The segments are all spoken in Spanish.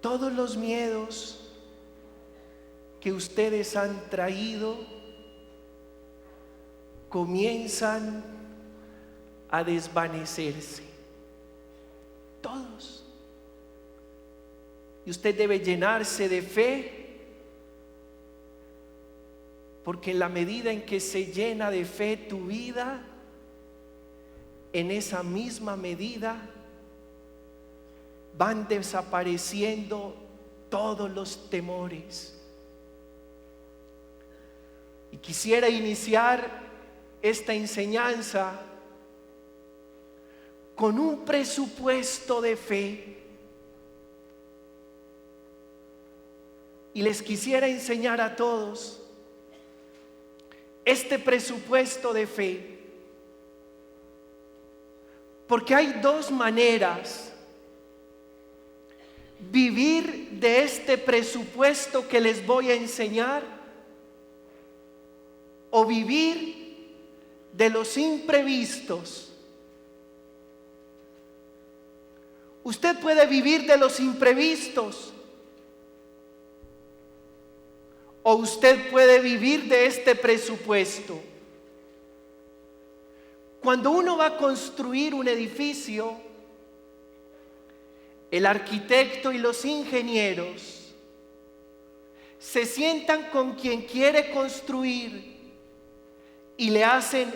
todos los miedos que ustedes han traído comienzan a desvanecerse. Todos. Y usted debe llenarse de fe, porque en la medida en que se llena de fe tu vida, en esa misma medida van desapareciendo todos los temores. Y quisiera iniciar esta enseñanza con un presupuesto de fe. Y les quisiera enseñar a todos este presupuesto de fe, porque hay dos maneras: vivir de este presupuesto que les voy a enseñar, o vivir de los imprevistos. Usted puede vivir de los imprevistos, o usted puede vivir de este presupuesto. Cuando uno va a construir un edificio, el arquitecto y los ingenieros se sientan con quien quiere construir y le hacen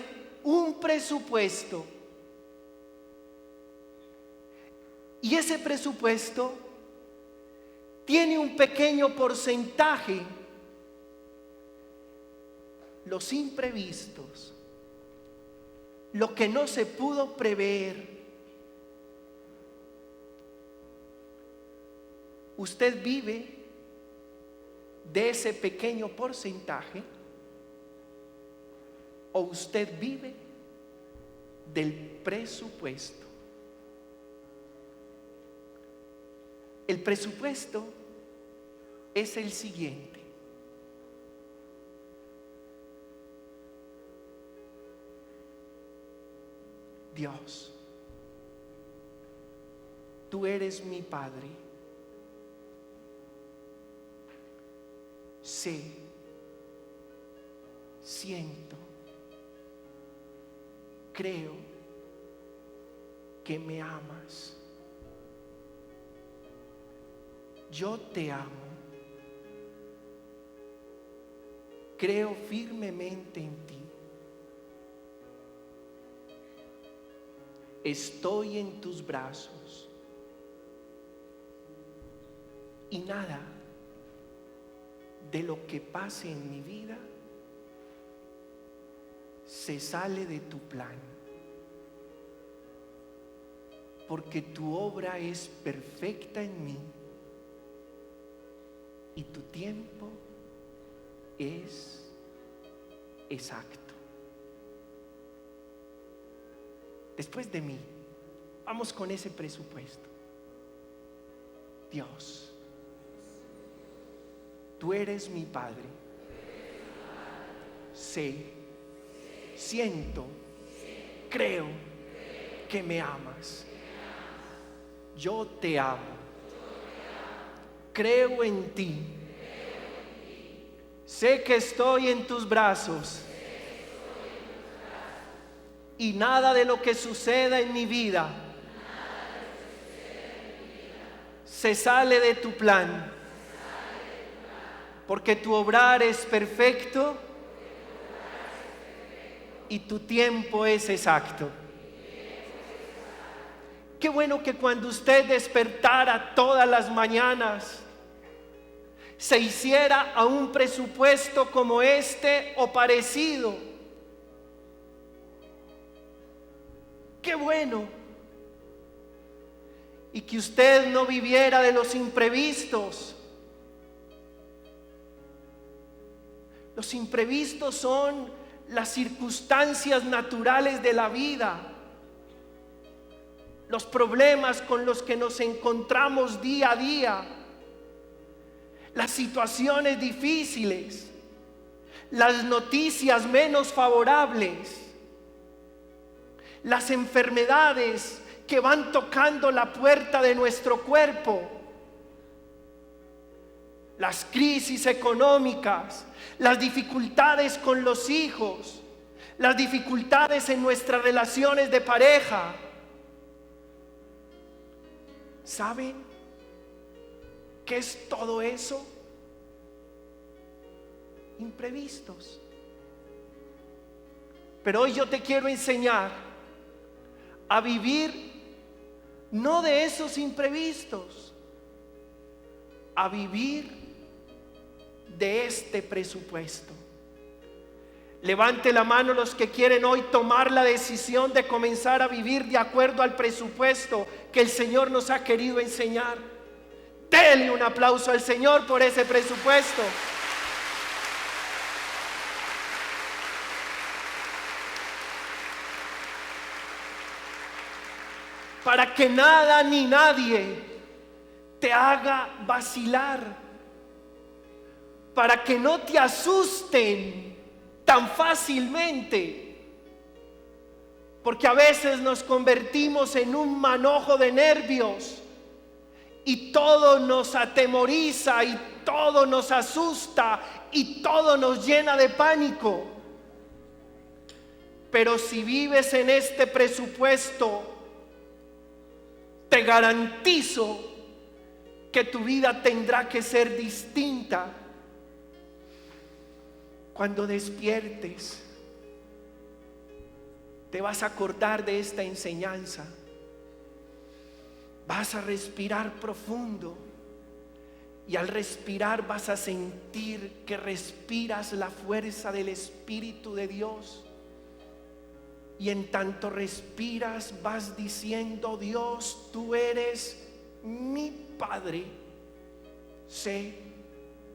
un presupuesto. Y ese presupuesto tiene un pequeño porcentaje, los imprevistos, lo que no se pudo prever. ¿Usted vive de ese pequeño porcentaje, o usted vive del presupuesto? El presupuesto es el siguiente: Dios, tú eres mi Padre. Sé, siento, creo que me amas. Yo te amo. Creo firmemente en ti. Estoy en tus brazos. Y nada de lo que pase en mi vida se sale de tu plan, porque tu obra es perfecta en mí y tu tiempo es exacto. Después de mí, vamos con ese presupuesto. Dios, tú eres mi Padre. Sé, siento, creo que me amas. Yo te amo. Creo en ti. Sé que estoy en tus brazos. Y nada de lo que suceda en mi vida se sale de tu plan, porque tu obrar es perfecto y tu tiempo es exacto. Qué bueno que cuando usted despertara todas las mañanas se hiciera a un presupuesto como este o parecido. Qué bueno. Y que usted no viviera de los imprevistos. Los imprevistos son las circunstancias naturales de la vida, los problemas con los que nos encontramos día a día, las situaciones difíciles, las noticias menos favorables, las enfermedades que van tocando la puerta de nuestro cuerpo. las crisis económicas, las dificultades con los hijos, las dificultades en nuestras relaciones de pareja. ¿Saben qué es todo eso? Imprevistos. Pero hoy yo te quiero enseñar a vivir no de esos imprevistos, a vivir de este presupuesto. Levante la mano los que quieren hoy tomar la decisión de comenzar a vivir de acuerdo al presupuesto que el Señor nos ha querido enseñar. Denle un aplauso al Señor por ese presupuesto. Para que nada ni nadie te haga vacilar, para que no te asusten tan fácilmente, porque a veces nos convertimos en un manojo de nervios y todo nos atemoriza y todo nos asusta y todo nos llena de pánico. Pero si vives en este presupuesto, te garantizo que tu vida tendrá que ser distinta. Cuando despiertes, te vas a acordar de esta enseñanza. Vas a respirar profundo y al respirar vas a sentir que respiras la fuerza del Espíritu de Dios. Y en tanto respiras vas diciendo: Dios, tú eres mi Padre. Sé,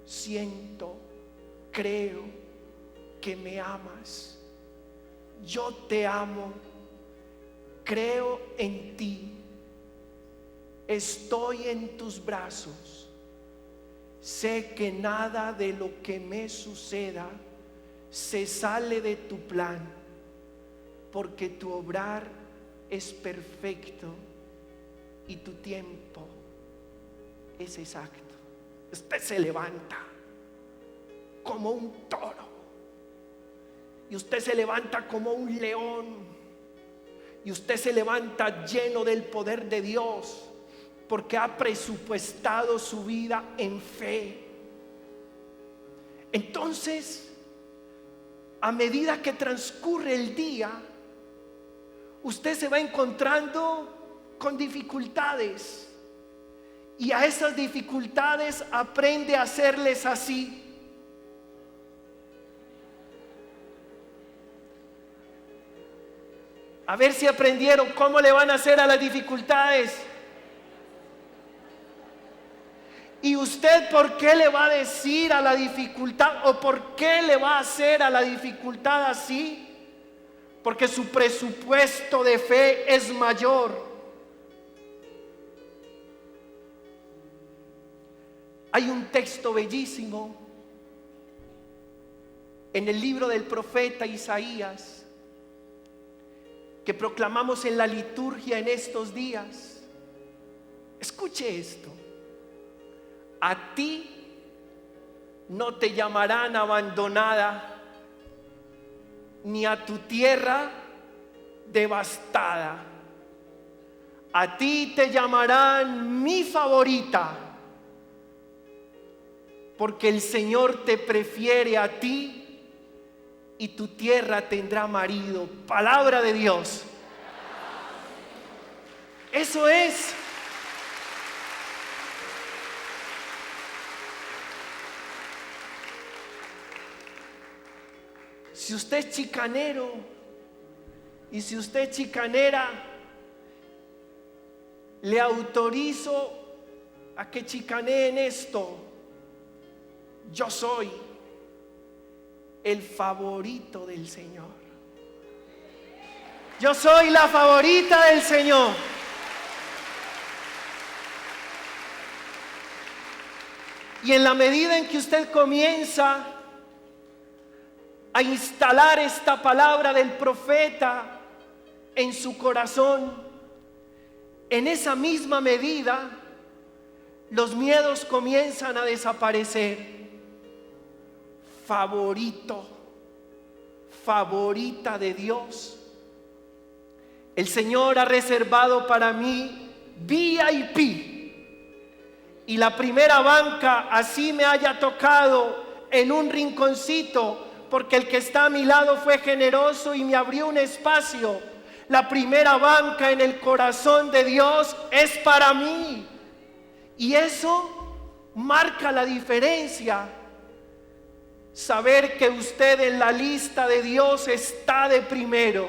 siento, creo que me amas. Yo te amo, creo en ti, estoy en tus brazos. Sé que nada de lo que me suceda se sale de tu plan, porque tu obrar es perfecto y tu tiempo es exacto. Usted se levanta como un toro y usted se levanta como un león y usted se levanta lleno del poder de Dios, porque ha presupuestado su vida en fe. Entonces, a medida que transcurre el día, usted se va encontrando con dificultades y a esas dificultades aprende a hacerles así. A ver si aprendieron cómo le van a hacer a las dificultades. ¿Y usted por qué le va a decir a la dificultad o por qué le va a hacer a la dificultad así? Porque su presupuesto de fe es mayor. Hay un texto bellísimo en el libro del profeta Isaías que proclamamos en la liturgia en estos días. Escuche esto: a ti no te llamarán abandonada, ni a tu tierra devastada. A ti te llamarán mi favorita, porque el Señor te prefiere a ti y tu tierra tendrá marido. Palabra de Dios. Eso es. Si usted es chicanero y si usted es chicanera, le autorizo a que chicaneen esto: yo soy el favorito del Señor. Yo soy la favorita del Señor. Y en la medida en que usted comienza a instalar esta palabra del profeta en su corazón, en esa misma medida los miedos comienzan a desaparecer. Favorito, favorita de Dios. El Señor ha reservado para mí VIP, y la primera banca, así me haya tocado en un rinconcito, porque el que está a mi lado fue generoso y me abrió un espacio. La primera banca en el corazón de Dios es para mí, y eso marca la diferencia. Saber que usted en la lista de Dios está de primero,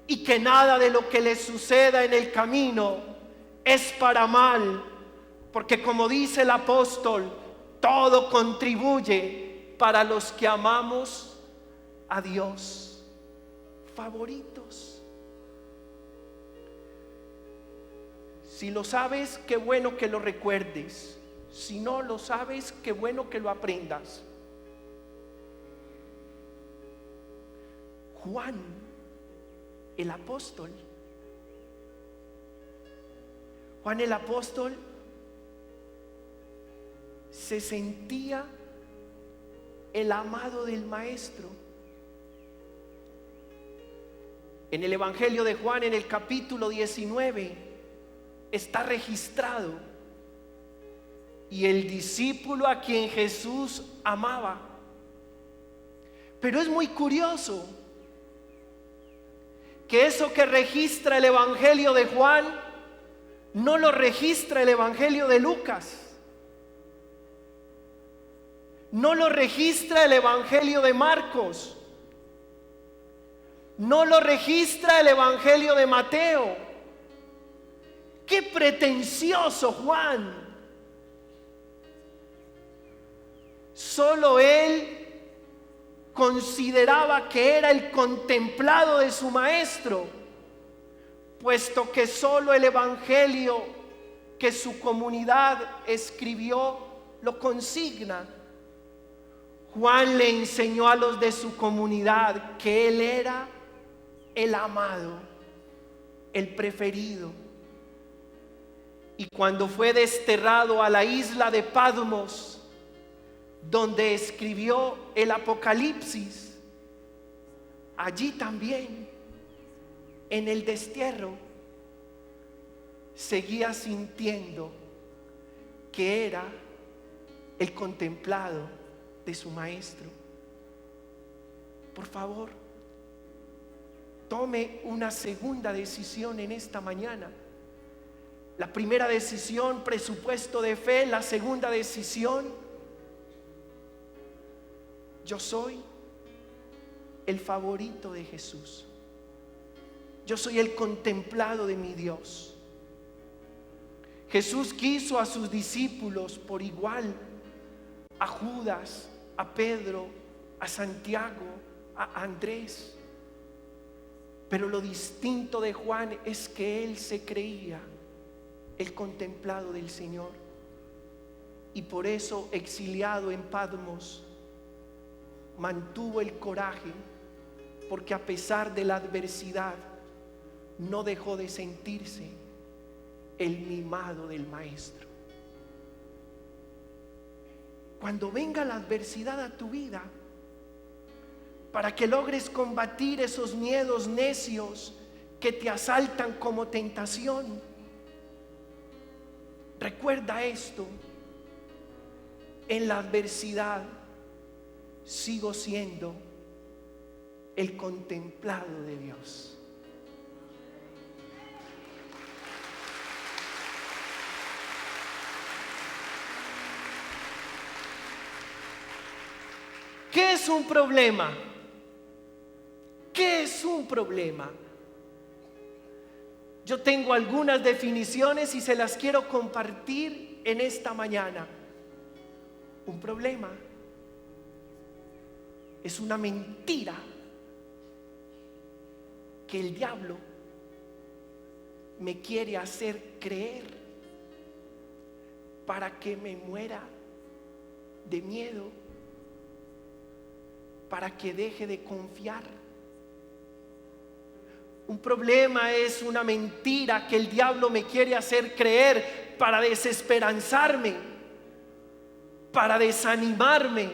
y que nada de lo que le suceda en el camino es para mal, porque como dice el apóstol, todo contribuye para los que amamos a Dios. Favoritos. Si lo sabes, qué bueno que lo recuerdes. Si no lo sabes, qué bueno que lo aprendas. Juan, el apóstol. Juan el apóstol se sentía el amado del Maestro. En el Evangelio de Juan, en el capítulo 19, está registrado: y el discípulo a quien Jesús amaba. Pero es muy curioso que eso que registra el Evangelio de Juan no lo registra el Evangelio de Lucas, no lo registra el Evangelio de Marcos, no lo registra el Evangelio de Mateo. ¡Qué pretencioso Juan! Solo él consideraba que era el contemplado de su Maestro, puesto que solo el Evangelio que su comunidad escribió lo consigna. Juan le enseñó a los de su comunidad que él era el amado, el preferido. Y cuando fue desterrado a la isla de Patmos, donde escribió el Apocalipsis, allí también, en el destierro, seguía sintiendo que era el contemplado de su Maestro. Por favor, tome una segunda decisión en esta mañana. La primera decisión, presupuesto de fe. La segunda decisión, yo soy el favorito de Jesús. Yo soy el contemplado de mi Dios. Jesús quiso a sus discípulos por igual, a Judas, a Pedro, a Santiago, a Andrés. Pero lo distinto de Juan es que él se creía el contemplado del Señor, y por eso, exiliado en Patmos, mantuvo el coraje, porque a pesar de la adversidad no dejó de sentirse el mimado del Maestro. Cuando venga la adversidad a tu vida, para que logres combatir esos miedos necios que te asaltan como tentación, recuerda esto: en la adversidad sigo siendo el contemplado de Dios. ¿Qué es un problema? ¿Qué es un problema? Yo tengo algunas definiciones y se las quiero compartir en esta mañana. Un problema es una mentira que el diablo me quiere hacer creer para que me muera de miedo, para que deje de confiar. Un problema es una mentira que el diablo me quiere hacer creer para desesperanzarme, para desanimarme,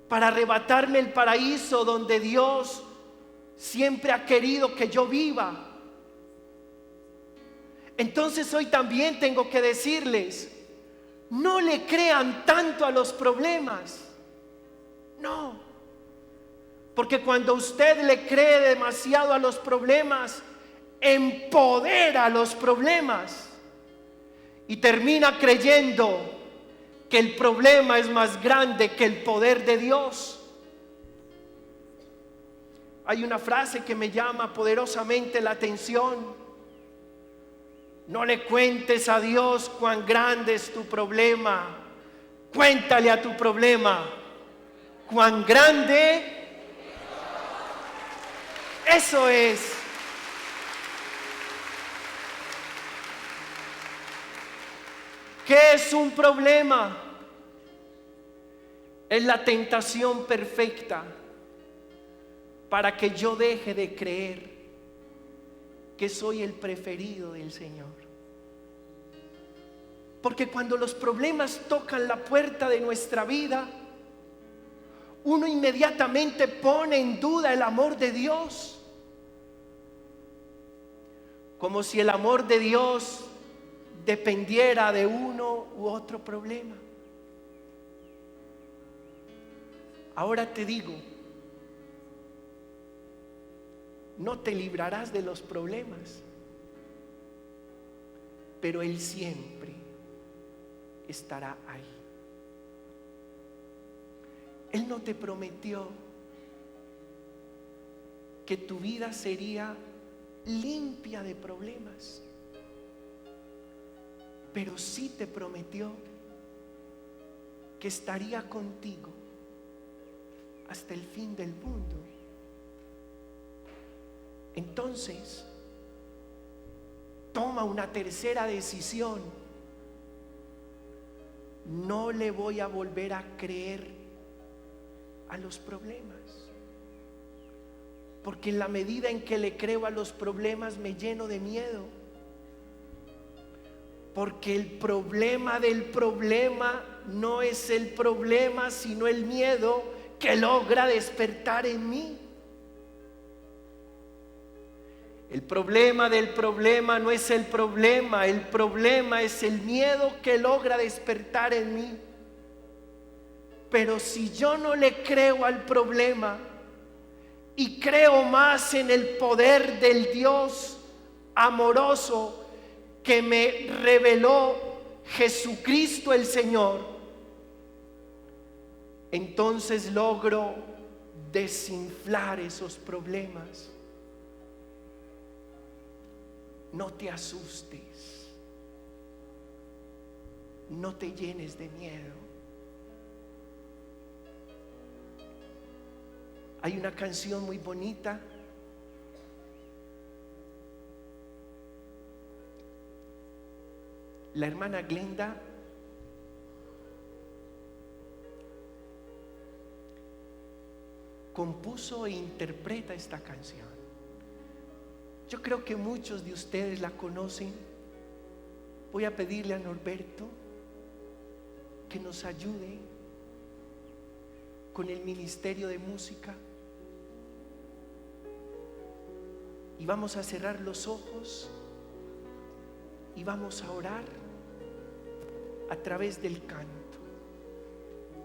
para arrebatarme el paraíso donde Dios siempre ha querido que yo viva. Entonces hoy también tengo que decirles, no le crean tanto a los problemas. No. Porque cuando usted le cree demasiado a los problemas, empodera los problemas y termina creyendo que el problema es más grande que el poder de Dios. Hay una frase que me llama poderosamente la atención. No le cuentes a Dios cuán grande es tu problema. Cuéntale a tu problema cuán grande. Eso es. ¿Qué es un problema? Es la tentación perfecta para que yo deje de creer que soy el preferido del Señor. Porque cuando los problemas tocan la puerta de nuestra vida, uno inmediatamente pone en duda el amor de Dios. Como si el amor de Dios dependiera de uno u otro problema. Ahora te digo, no te librarás de los problemas, pero Él siempre estará ahí. Él no te prometió que tu vida sería limpia de problemas, pero sí te prometió que estaría contigo hasta el fin del mundo. Entonces, toma una tercera decisión. No le voy a volver a creer a los problemas, porque en la medida en que le creo a los problemas me lleno de miedo, porque el problema del problema no es el problema, sino el miedo que logra despertar en mí. El problema del problema no es el problema es el miedo que logra despertar en mí. Pero si yo no le creo al problema y creo más en el poder del Dios amoroso que me reveló Jesucristo el Señor, entonces logro desinflar esos problemas. No te asustes, no te llenes de miedo. Hay una canción muy bonita la hermana Glenda compuso e interpreta esta canción. Yo creo que muchos de ustedes la conocen. Voy a pedirle a Norberto que nos ayude con el ministerio de música. Y vamos a cerrar los ojos y vamos a orar a través del canto.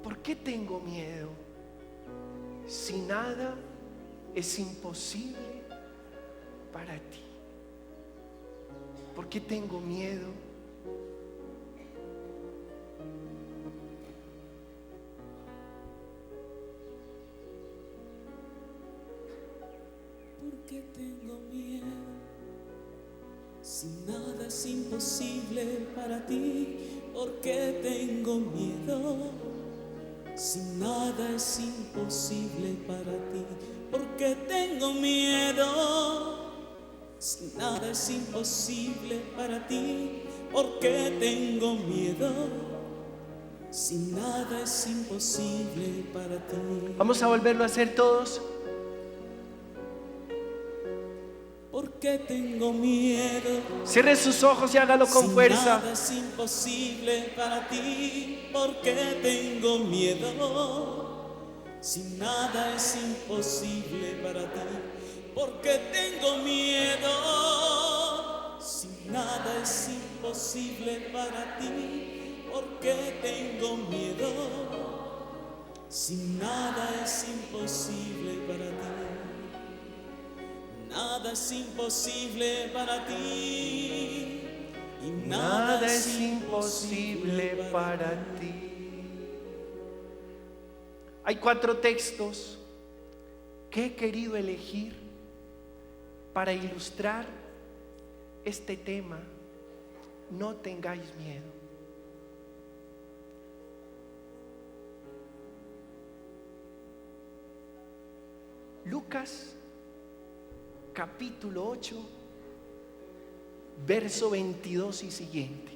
¿Por qué tengo miedo? Si nada es imposible para ti. ¿Por qué tengo miedo? ¿Por qué tengo miedo? Si nada es imposible para ti. ¿Por qué tengo miedo? Si nada es imposible para ti. ¿Por qué tengo miedo? Si nada es imposible para ti, ¿por qué tengo miedo? Si nada es imposible para ti. Vamos a volverlo a hacer todos. ¿Por porque tengo miedo. Cierre sus ojos y hágalo con Si fuerza. nada es imposible para ti, porque tengo miedo. Si nada es imposible para ti, porque tengo miedo. Si nada es imposible para ti, porque tengo miedo. Si nada es imposible para ti, nada es imposible para ti, y Nada es imposible para ti. Hay 4 textos que he querido elegir para ilustrar este tema. No tengáis miedo. Lucas capítulo 8, verso 22 y siguiente.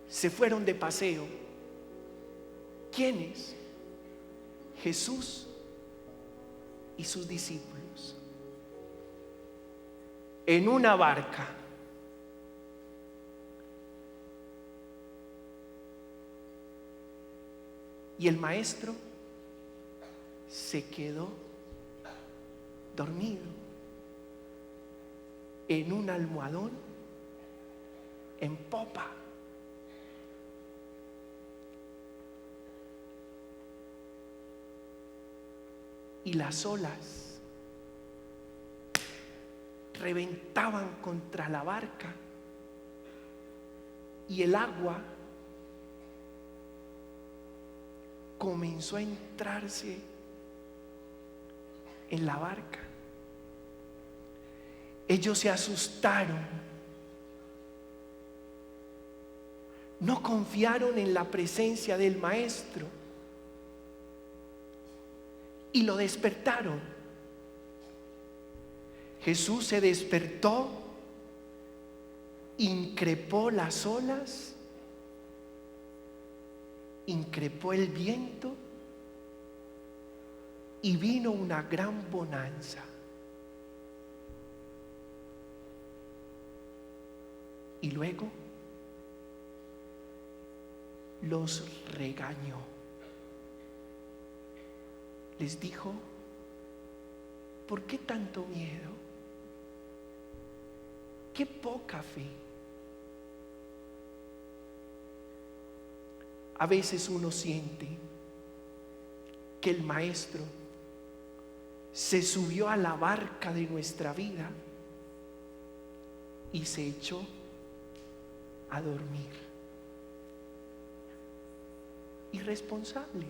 Se fueron de paseo. ¿Quiénes? Jesús y sus discípulos en una barca. Y el maestro se quedó dormido en un almohadón en popa. Y las olas reventaban contra la barca y el agua comenzó a entrarse en la barca. Ellos se asustaron, no confiaron en la presencia del maestro y lo despertaron. Jesús se despertó, increpó las olas, increpó el viento y vino una gran bonanza. Y luego los regañó. Les dijo: ¿por qué tanto miedo? ¡Qué poca fe! A veces uno siente que el maestro se subió a la barca de nuestra vida y se echó a dormir. Irresponsable.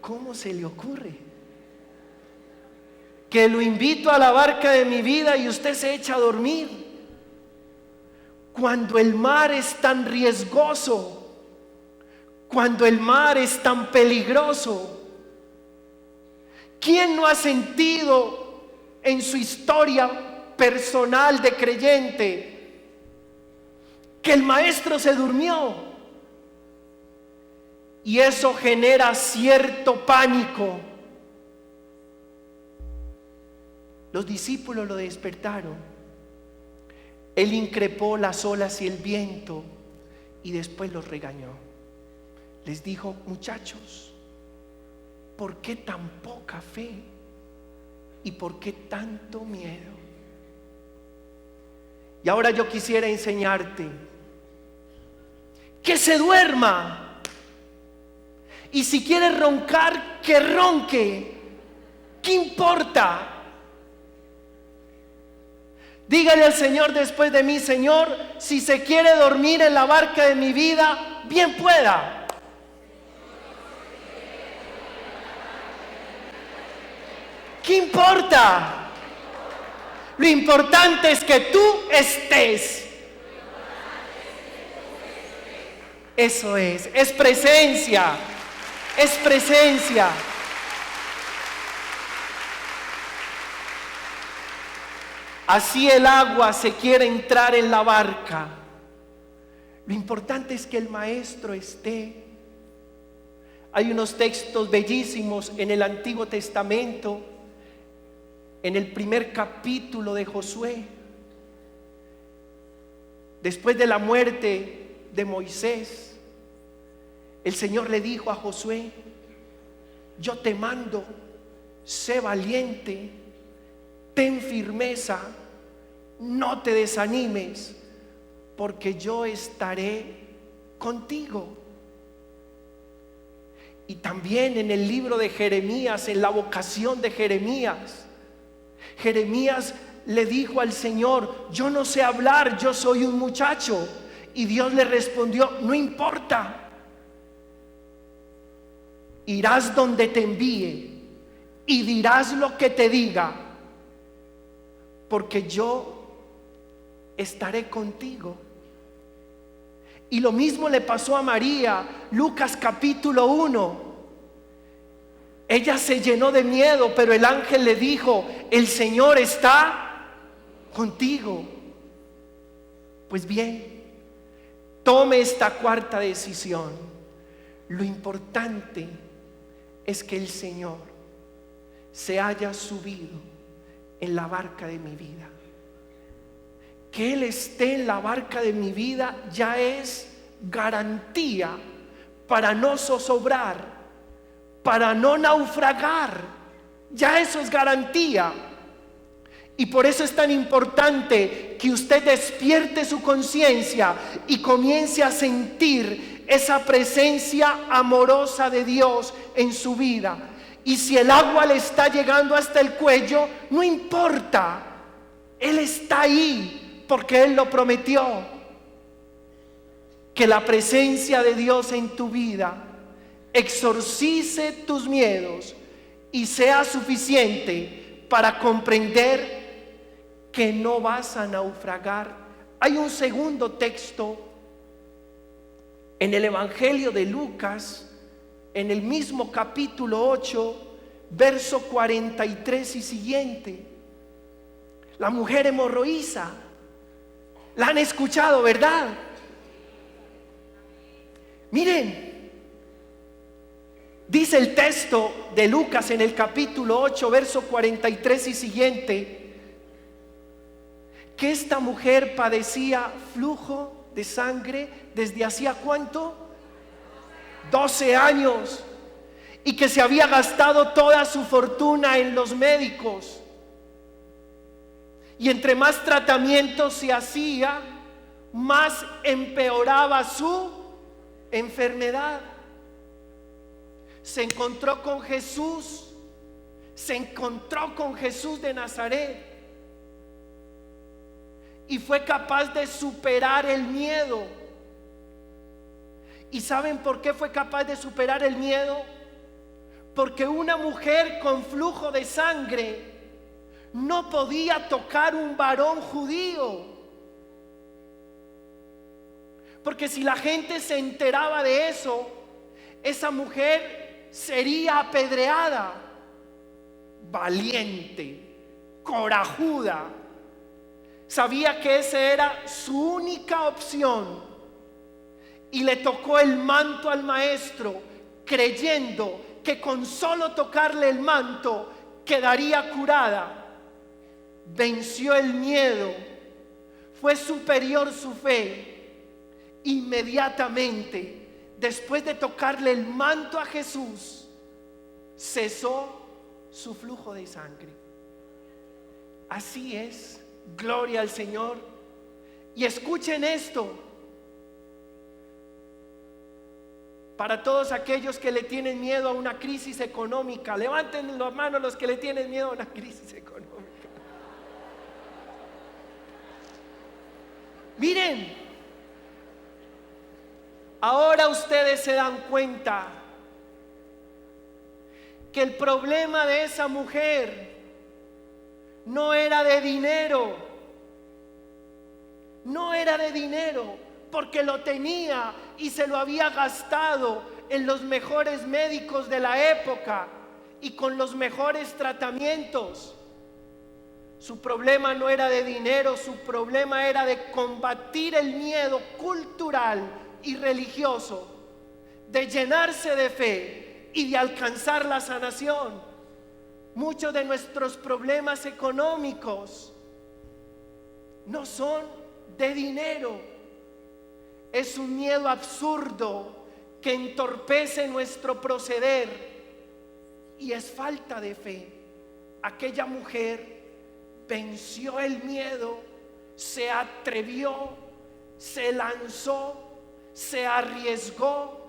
¿Cómo se le ocurre? Que lo invito a la barca de mi vida y usted se echa a dormir. Cuando el mar es tan riesgoso, cuando el mar es tan peligroso. ¿Quién no ha sentido en su historia personal de creyente que el maestro se durmió? Y eso genera cierto pánico. Los discípulos lo despertaron. Él increpó las olas y el viento y después los regañó. Les dijo: muchachos, ¿por qué tan poca fe? ¿Y por qué tanto miedo? Y ahora yo quisiera enseñarte que se duerma. Y si quiere roncar, que ronque. ¿Qué importa? Dígale al Señor después de mí: Señor, si se quiere dormir en la barca de mi vida, bien pueda. ¿Qué importa? Lo importante es que tú estés. Eso es presencia, es presencia. Así el agua se quiere entrar en la barca. Lo importante es que el maestro esté. Hay unos textos bellísimos en el Antiguo Testamento, en el primer capítulo de Josué. Después de la muerte de Moisés, el Señor le dijo a Josué: yo te mando, sé valiente, ten firmeza, no te desanimes, porque yo estaré contigo. Y también en el libro de Jeremías, en la vocación de Jeremías, Jeremías le dijo al Señor: yo no sé hablar, yo soy un muchacho. Y Dios le respondió: no importa, irás donde te envíe y dirás lo que te diga, porque yo estaré contigo. Y lo mismo le pasó a María. Lucas capítulo 1. Ella se llenó de miedo, pero el ángel le dijo: el Señor está contigo. Pues bien, tome esta cuarta decisión. Lo importante es que el Señor se haya subido en la barca de mi vida. Que Él esté en la barca de mi vida ya es garantía para no zozobrar, para no naufragar. Ya eso es garantía. Y por eso es tan importante que usted despierte su conciencia y comience a sentir esa presencia amorosa de Dios en su vida. Y si el agua le está llegando hasta el cuello, no importa, Él está ahí, porque Él lo prometió. Que la presencia de Dios en tu vida exorcice tus miedos y sea suficiente para comprender que no vas a naufragar. Hay un segundo texto en el Evangelio de Lucas, en el mismo capítulo 8, verso 43 y siguiente. La mujer hemorroísa. La han escuchado, ¿verdad? Miren, dice el texto de Lucas en el capítulo 8, verso 43 y siguiente, que esta mujer padecía flujo de sangre desde hacía ¿cuánto? 12 años, y que se había gastado toda su fortuna en los médicos. Y entre más tratamiento se hacía, más empeoraba su enfermedad. Se encontró con Jesús, de Nazaret, y fue capaz de superar el miedo. ¿Y saben por qué fue capaz de superar el miedo? Porque una mujer con flujo de sangre no podía tocar un varón judío, porque si la gente se enteraba de eso, esa mujer sería apedreada. Valiente, corajuda, sabía que esa era su única opción, y le tocó el manto al maestro, creyendo que con solo tocarle el manto quedaría curada. Venció el miedo, fue superior su fe. Inmediatamente, después de tocarle el manto a Jesús, cesó su flujo de sangre. Así es, gloria al Señor. Y escuchen esto, para todos aquellos que le tienen miedo a una crisis económica, levanten las manos los que le tienen miedo a una crisis económica. Miren, ahora ustedes se dan cuenta que el problema de esa mujer no era de dinero, porque lo tenía y se lo había gastado en los mejores médicos de la época y con los mejores tratamientos. Su problema no era de dinero, su problema era de combatir el miedo cultural y religioso de llenarse de fe y de alcanzar la sanación. Muchos de nuestros problemas económicos no son de dinero, es un miedo absurdo que entorpece nuestro proceder y es falta de fe. Aquella mujer venció el miedo, se atrevió, se lanzó, se arriesgó,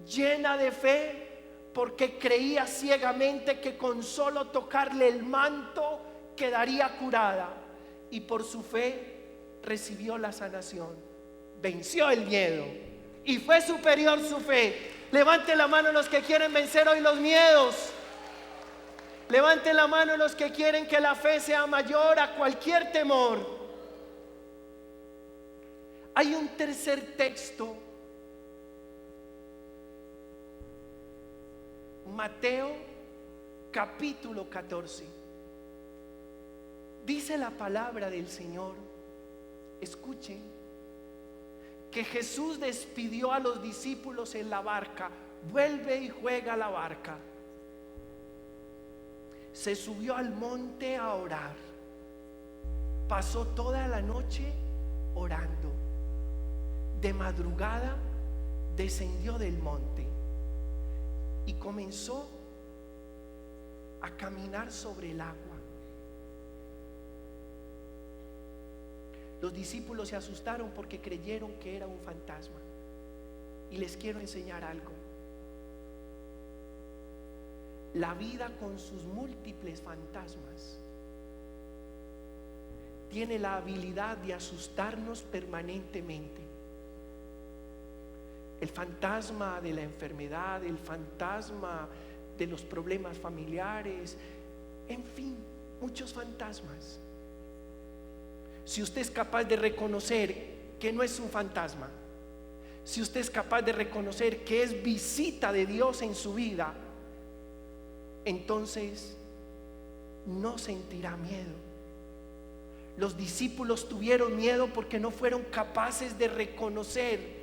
llena de fe, porque creía ciegamente que con solo tocarle el manto quedaría curada, y por su fe recibió la sanación, venció el miedo y fue superior su fe. Levante la mano los que quieren vencer hoy los miedos. Levante la mano los que quieren que la fe sea mayor a cualquier temor. Hay un tercer texto, Mateo capítulo 14. Dice la palabra del Señor, escuchen, que Jesús despidió a los discípulos en la barca. Vuelve y juega a la barca. Se subió al monte a orar. Pasó toda la noche orando. De madrugada descendió del monte y comenzó a caminar sobre el agua. Los discípulos se asustaron porque creyeron que era un fantasma. Y les quiero enseñar algo. La vida con sus múltiples fantasmas tiene la habilidad de asustarnos permanentemente. El fantasma de la enfermedad, el fantasma de los problemas familiares, en fin, muchos fantasmas. Si usted es capaz de reconocer que no es un fantasma, si usted es capaz de reconocer que es visita de Dios en su vida, entonces no sentirá miedo. Los discípulos tuvieron miedo porque no fueron capaces de reconocer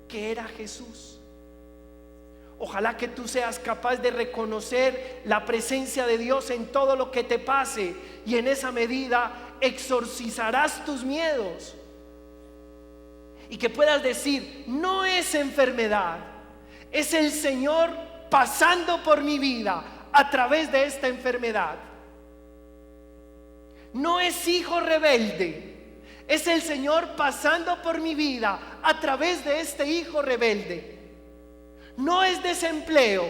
que era Jesús. Ojalá que tú seas capaz de reconocer la presencia de Dios en todo lo que te pase, y en esa medida exorcizarás tus miedos, y que puedas decir: no es enfermedad, es el Señor pasando por mi vida a través de esta enfermedad. No es hijo rebelde, es el Señor pasando por mi vida a través de este hijo rebelde. No es desempleo,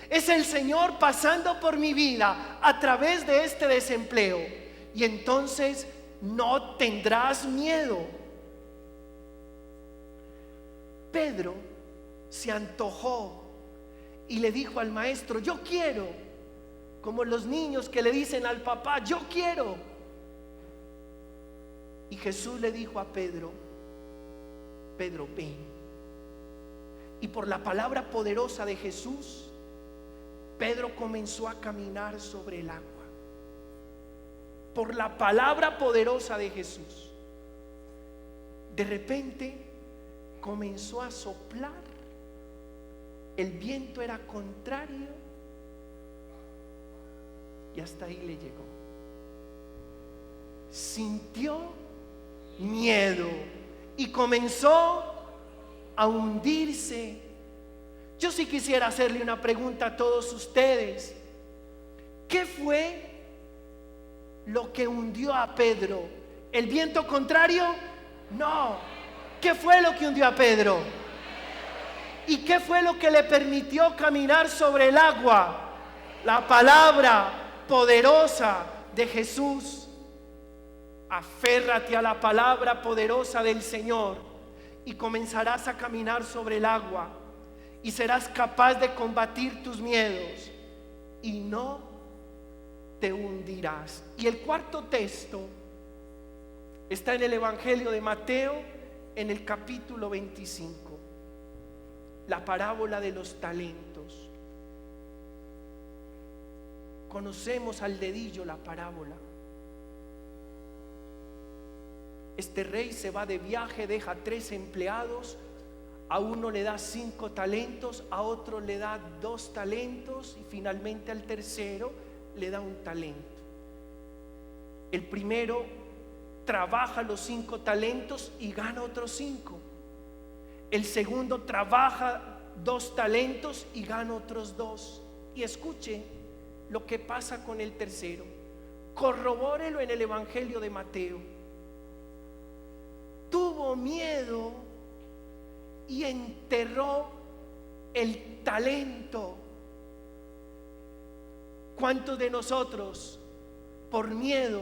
es el Señor pasando por mi vida a través de este desempleo. Y entonces no tendrás miedo. Pedro se antojó y le dijo al maestro: yo quiero, como los niños que le dicen al papá: yo quiero. Y Jesús le dijo a Pedro: Pedro, ven. Y por la palabra poderosa de Jesús, Pedro comenzó a caminar sobre el agua. Por la palabra poderosa de Jesús, de repente comenzó a soplar. El viento era contrario y hasta ahí le llegó. Sintió miedo y comenzó a hundirse. Yo sí quisiera hacerle una pregunta a todos ustedes. ¿Qué fue lo que hundió a Pedro? ¿El viento contrario? No. ¿Qué fue lo que hundió a Pedro? ¿Y qué fue lo que le permitió caminar sobre el agua? La palabra poderosa de Jesús. Aférrate a la palabra poderosa del Señor y comenzarás a caminar sobre el agua, y serás capaz de combatir tus miedos y no te hundirás. Y el cuarto texto está en el Evangelio de Mateo, en el capítulo 25, la parábola de los talentos. Conocemos al dedillo la parábola. Este rey se va de viaje, deja 3 empleados, A uno le da 5 talentos, a otro le da 2 talentos y finalmente al tercero le da 1 talento. El primero trabaja los 5 talentos y gana otros 5. El segundo trabaja 2 talentos y gana otros 2. Y escuche lo que pasa con el tercero. Corrobórelo en el Evangelio de Mateo. Tuvo miedo y enterró el talento. ¿Cuántos de nosotros, por miedo,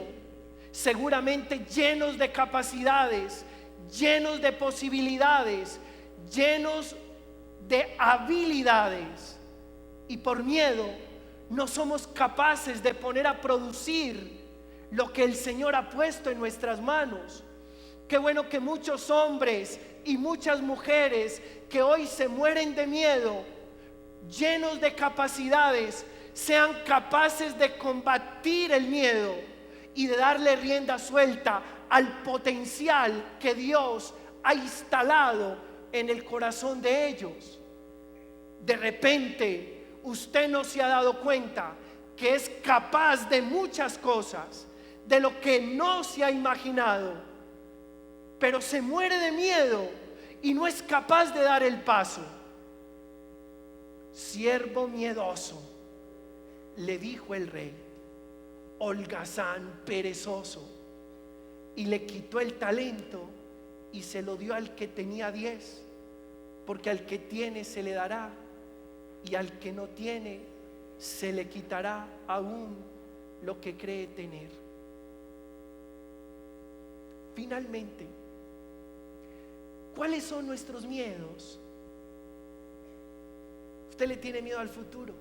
seguramente llenos de capacidades, llenos de posibilidades, llenos de habilidades, y por miedo no somos capaces de poner a producir lo que el Señor ha puesto en nuestras manos? Qué bueno que muchos hombres y muchas mujeres que hoy se mueren de miedo, llenos de capacidades, sean capaces de combatir el miedo y de darle rienda suelta al potencial que Dios ha instalado en el corazón de ellos. De repente usted no se ha dado cuenta que es capaz de muchas cosas, de lo que no se ha imaginado, pero se muere de miedo y no es capaz de dar el paso. Siervo miedoso, le dijo el rey, holgazán, perezoso, y le quitó el talento y se lo dio al que tenía 10, porque al que tiene se le dará y al que no tiene se le quitará aún lo que cree tener. Finalmente, ¿cuáles son nuestros miedos? Usted le tiene miedo al futuro.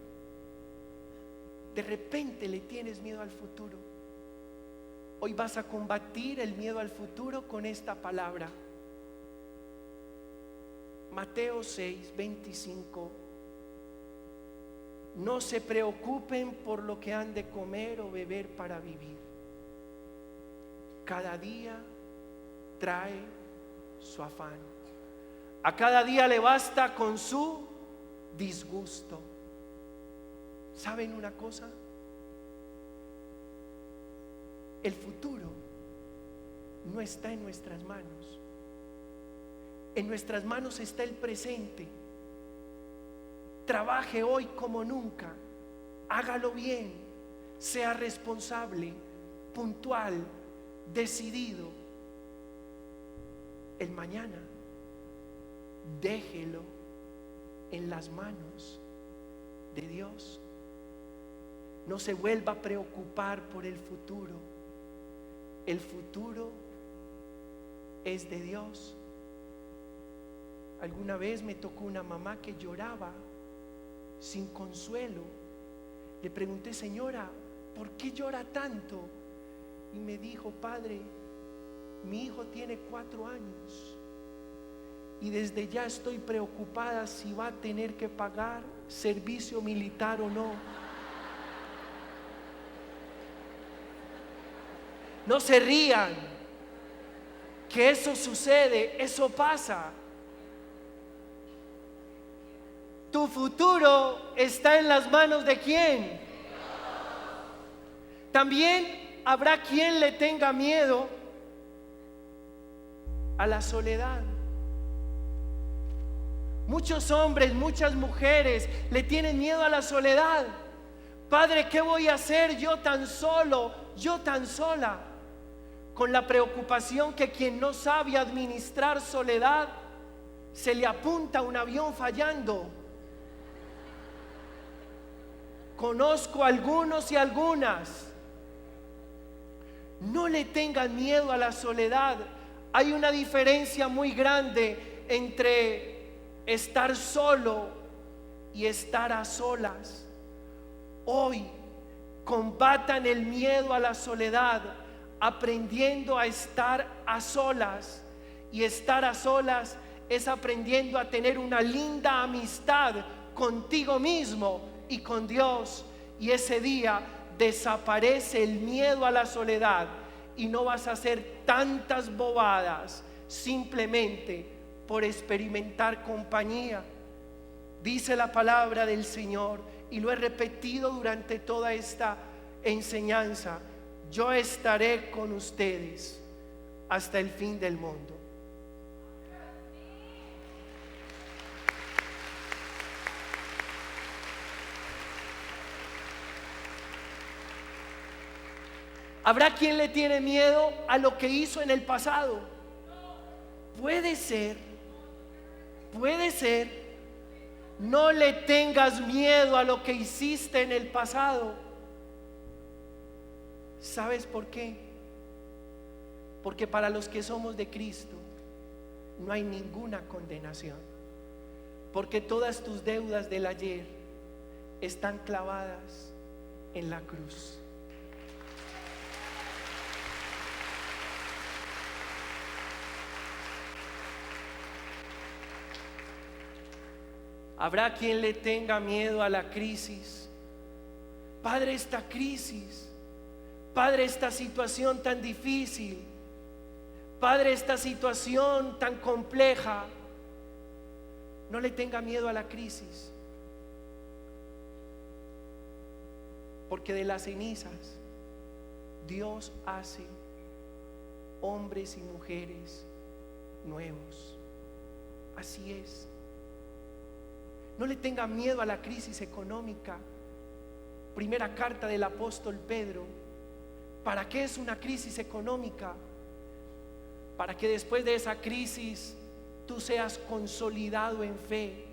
De repente le tienes miedo al futuro. Hoy vas a combatir el miedo al futuro con esta palabra. Mateo 6, 25. No se preocupen por lo que han de comer o beber para vivir. Cada día trae su afán. A cada día le basta con su disgusto. ¿Saben una cosa? El futuro no está en nuestras manos. En nuestras manos está el presente. Trabaje hoy como nunca. Hágalo bien. Sea responsable, puntual, decidido. El mañana, déjelo en las manos de Dios. No se vuelva a preocupar por el futuro. El futuro es de Dios. Alguna vez me tocó una mamá que lloraba sin consuelo. Le pregunté, señora, ¿por qué llora tanto? Y me dijo, padre, mi hijo tiene 4 años y desde ya estoy preocupada si va a tener que pagar servicio militar o no. No se rían, que eso sucede, eso pasa. Tu futuro está en las manos de ¿quién? También habrá quien le tenga miedo a la soledad. Muchos hombres, muchas mujeres le tienen miedo a la soledad. Padre, ¿qué voy a hacer yo tan solo, yo tan sola? Con la preocupación que quien no sabe administrar soledad, se le apunta un avión fallando. Conozco algunos y algunas. No le tengan miedo a la soledad. Hay una diferencia muy grande entre estar solo y estar a solas. Hoy combatan el miedo a la soledad aprendiendo a estar a solas. Y estar a solas es aprendiendo a tener una linda amistad contigo mismo y con Dios. Y ese día desaparece el miedo a la soledad y no vas a hacer tantas bobadas simplemente por experimentar compañía. Dice la palabra del Señor, y lo he repetido durante toda esta enseñanza: yo estaré con ustedes hasta el fin del mundo. ¿Habrá quien le tiene miedo a lo que hizo en el pasado? Puede ser, puede ser. No le tengas miedo a lo que hiciste en el pasado. ¿Sabes por qué? Porque para los que somos de Cristo no hay ninguna condenación, porque todas tus deudas del ayer están clavadas en la cruz. Habrá quien le tenga miedo a la crisis. Padre, esta crisis, Padre, esta situación tan difícil, Padre, esta situación tan compleja. No le tenga miedo a la crisis, porque de las cenizas Dios hace hombres y mujeres nuevos. Así es. No le tenga miedo a la crisis económica. Primera carta del apóstol Pedro. ¿Para qué es una crisis económica? Para que después de esa crisis tú seas consolidado en fe.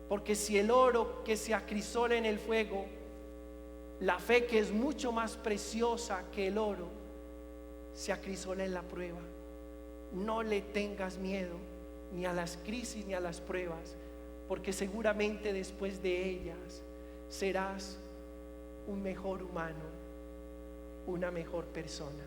Porque si el oro que se acrisola en el fuego, la fe, que es mucho más preciosa que el oro, se acrisola en la prueba. No le tengas miedo ni a las crisis ni a las pruebas, porque seguramente después de ellas serás un mejor humano, una mejor persona.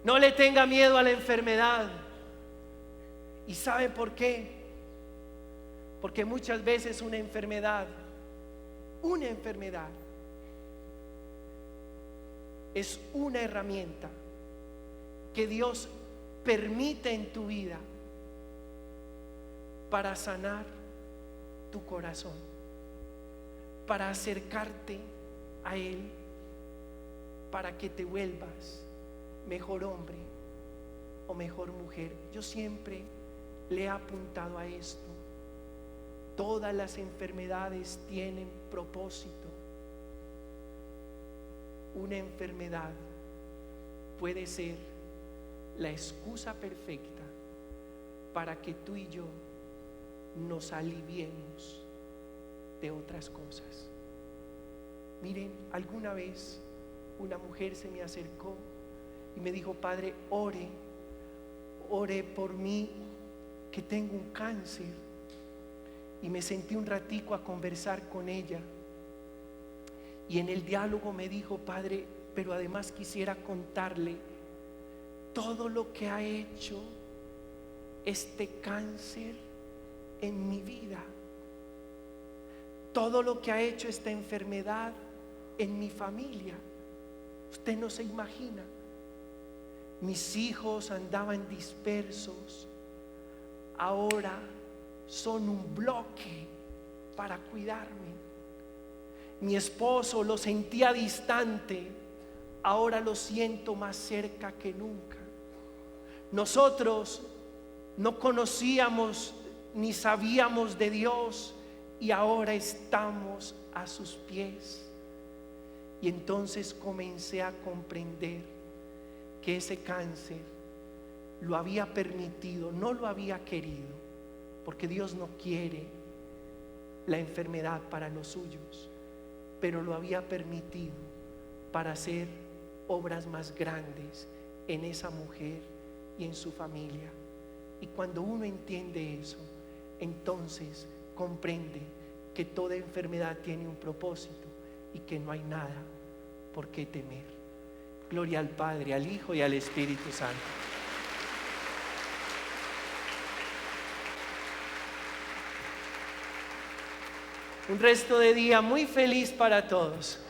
No le tenga miedo a la enfermedad. ¿Y sabe por qué? Porque muchas veces una enfermedad es una herramienta que Dios permite en tu vida para sanar tu corazón, para acercarte a Él, para que te vuelvas mejor hombre o mejor mujer. Yo siempre le he apuntado a esto. Todas las enfermedades tienen propósito. Una enfermedad puede ser la excusa perfecta para que tú y yo nos aliviemos de otras cosas. Miren, alguna vez una mujer se me acercó y me dijo: Padre, ore por mí, que tengo un cáncer. Y me senté un ratico a conversar con ella, y en el diálogo me dijo: Padre, pero además quisiera contarle todo lo que ha hecho este cáncer en mi vida, todo lo que ha hecho esta enfermedad en mi familia. Usted no se imagina. Mis hijos andaban dispersos, ahora son un bloque para cuidarme. Mi esposo lo sentía distante, ahora lo siento más cerca que nunca. Nosotros no conocíamos ni sabíamos de Dios, y ahora estamos a sus pies. Y entonces comencé a comprender que ese cáncer lo había permitido, no lo había querido, porque Dios no quiere la enfermedad para los suyos, pero lo había permitido para hacer obras más grandes en esa mujer y en su familia. Y cuando uno entiende eso, entonces comprende que toda enfermedad tiene un propósito y que no hay nada por qué temer. Gloria al Padre, al Hijo y al Espíritu Santo. Un resto de día muy feliz para todos.